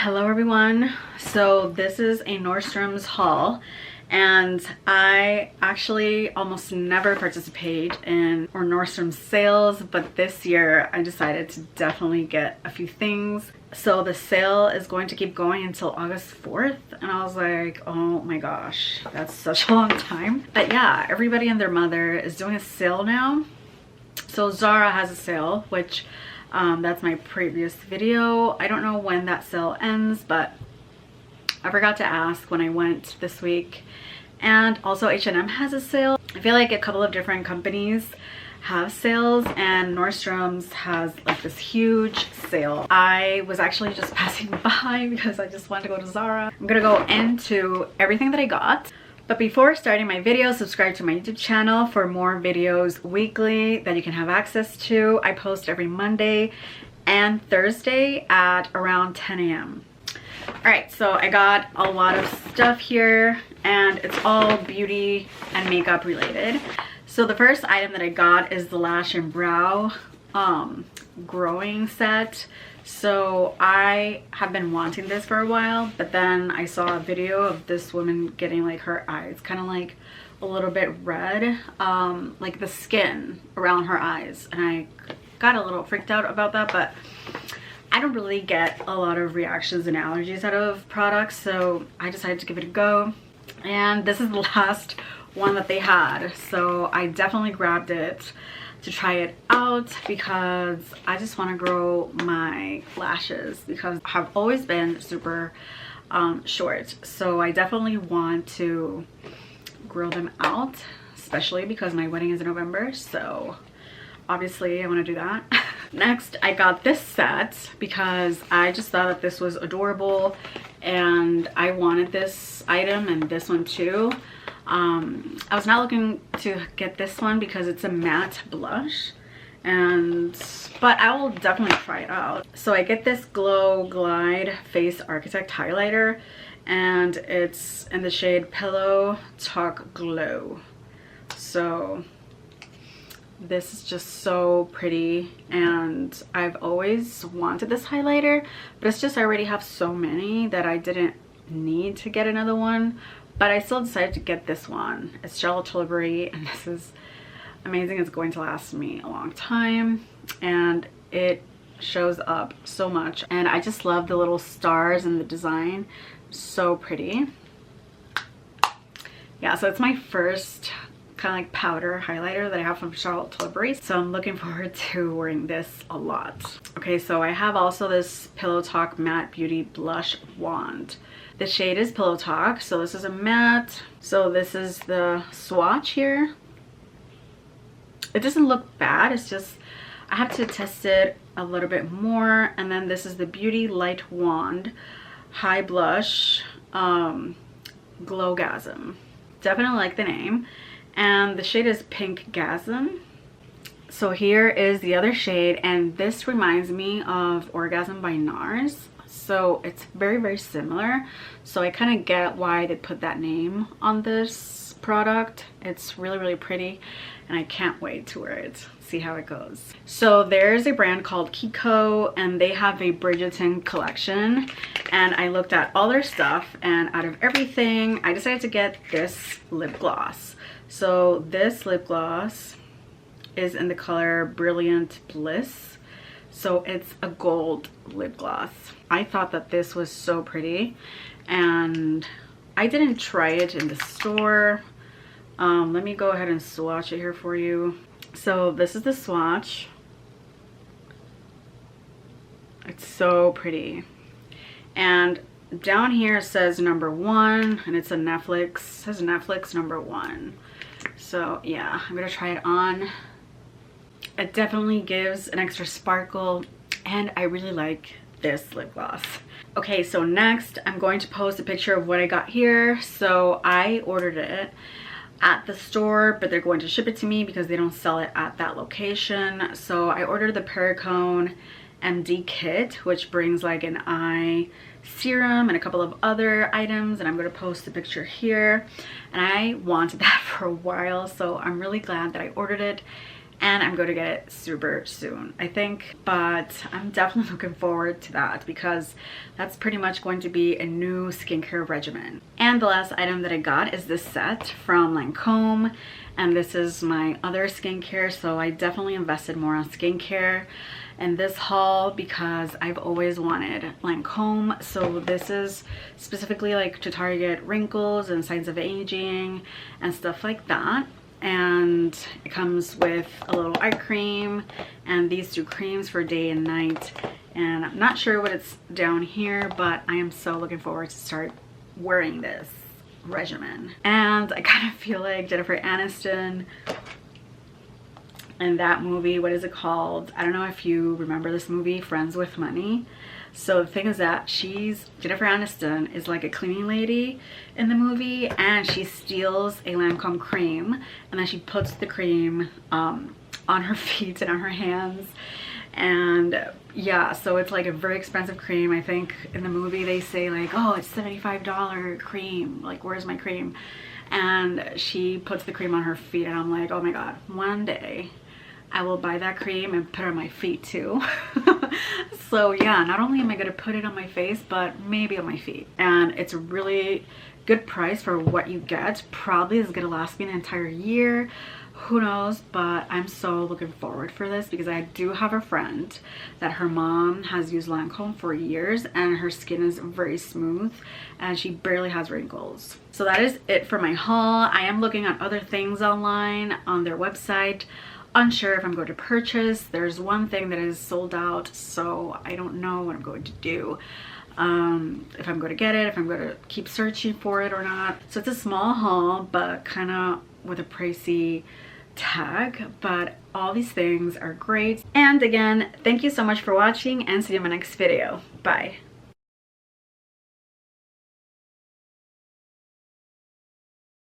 Hello everyone. So this is a Nordstrom's haul, and I actually almost never participate in Nordstrom sales, but this year I decided to definitely get a few things. So the sale is going to keep going until August 4th, and I was like, oh my gosh, that's such a long time. But yeah, everybody and their mother is doing a sale now. So Zara has a sale, which that's my previous video. I don't know when that sale ends, but I forgot to ask when I went this week. And also H&M has a sale. I feel like a couple of different companies have sales, and Nordstrom's has like this huge sale. I was actually just passing by because I just wanted to go to Zara. I'm gonna go into everything that I got. But before starting my video, subscribe to my YouTube channel for more videos weekly that you can have access to. I post every Monday and Thursday at around 10 a.m. Alright, so I got a lot of stuff here, and it's all beauty and makeup related. So the first item that I got is the lash and brow growing set. So I have been wanting this for a while, but then I saw a video of this woman getting like her eyes kind of like a little bit red, like the skin around her eyes, and I got a little freaked out about that. But I don't really get a lot of reactions and allergies out of products, so I decided to give it a go. And this is the last one that they had, so I definitely grabbed it to try it out because I just want to grow my lashes, because I've always been super short, so I definitely want to grow them out, especially because my wedding is in November, so obviously I want to do that. Next, I got this set because I just thought that this was adorable and I wanted this item and this one too. I was not looking to get this one because it's a matte blush, but I will definitely try it out. So I get this Glow Glide Face Architect highlighter, and it's in the shade Pillow Talk Glow. So this is just so pretty, and I've always wanted this highlighter, but it's just I already have so many that I didn't need to get another one. But I still decided to get this one. It's Charlotte Tilbury, and this is amazing. It's going to last me a long time, and it shows up so much. And I just love the little stars and the design. So pretty. Yeah, so it's my first kind of like powder highlighter that I have from Charlotte Tilbury, so I'm looking forward to wearing this a lot. Okay, so I have also this Pillow Talk Matte Beauty Blush Wand. The shade is Pillow Talk, so this is a matte. So this is the swatch here. It doesn't look bad, it's just I have to test it a little bit more. And then this is the Beauty Light Wand High Blush Glowgasm. Definitely like the name. And the shade is Pink Gasm. So here is the other shade, and this reminds me of Orgasm by NARS. So it's very, very similar. So I kind of get why they put that name on this product. It's really, really pretty, and I can't wait to wear it, see how it goes. So there's a brand called Kiko, and they have a Bridgerton collection, and I looked at all their stuff, and out of everything I decided to get this lip gloss. So this lip gloss is in the color Brilliant Bliss. So it's a gold lip gloss. I thought that this was so pretty, and I didn't try it in the store. Let me go ahead and swatch it here for you. So this is the swatch. It's so pretty. And down here it says #1, and it's a Netflix, it says Netflix #1. So yeah, I'm gonna try it on. It definitely gives an extra sparkle, and I really like this lip gloss. Okay, so next I'm going to post a picture of what I got here. So I ordered it at the store, but they're going to ship it to me because they don't sell it at that location. So I ordered the Perricone MD kit, which brings like an eye serum and a couple of other items, and I'm going to post a picture here. And I wanted that for a while, so I'm really glad that I ordered it, and I'm going to get it super soon, I think. But I'm definitely looking forward to that because that's pretty much going to be a new skincare regimen. And the last item that I got is this set from Lancome, and this is my other skincare, so I definitely invested more on skincare in this haul because I've always wanted Lancome. So this is specifically like to target wrinkles and signs of aging and stuff like that. And it comes with a little eye cream and these two creams for day and night. And I'm not sure what it's down here, but I am so looking forward to start wearing this regimen. And I kind of feel like Jennifer Aniston in that movie, what is it called? I don't know if you remember this movie, Friends with Money. So the thing is that Jennifer Aniston is like a cleaning lady in the movie, and she steals a Lancome cream and then she puts the cream on her feet and on her hands. And yeah, so it's like a very expensive cream. I think in the movie they say like, oh, it's $75 cream, like where's my cream? And she puts the cream on her feet, and I'm like, oh my god, one day I will buy that cream and put it on my feet too. So yeah, not only am I gonna put it on my face, but maybe on my feet. And it's a really good price for what you get. Probably is gonna last me an entire year, who knows, but I'm so looking forward for this because I do have a friend that her mom has used Lancome for years and her skin is very smooth and she barely has wrinkles. So that is it for my haul. I am looking at other things online on their website. Unsure if I'm going to purchase. There's one thing that is sold out, so I don't know what I'm going to do. If I'm going to get it, if I'm going to keep searching for it or not. So it's a small haul, but kind of with a pricey tag, but all these things are great. And again, thank you so much for watching, and see you in my next video. Bye.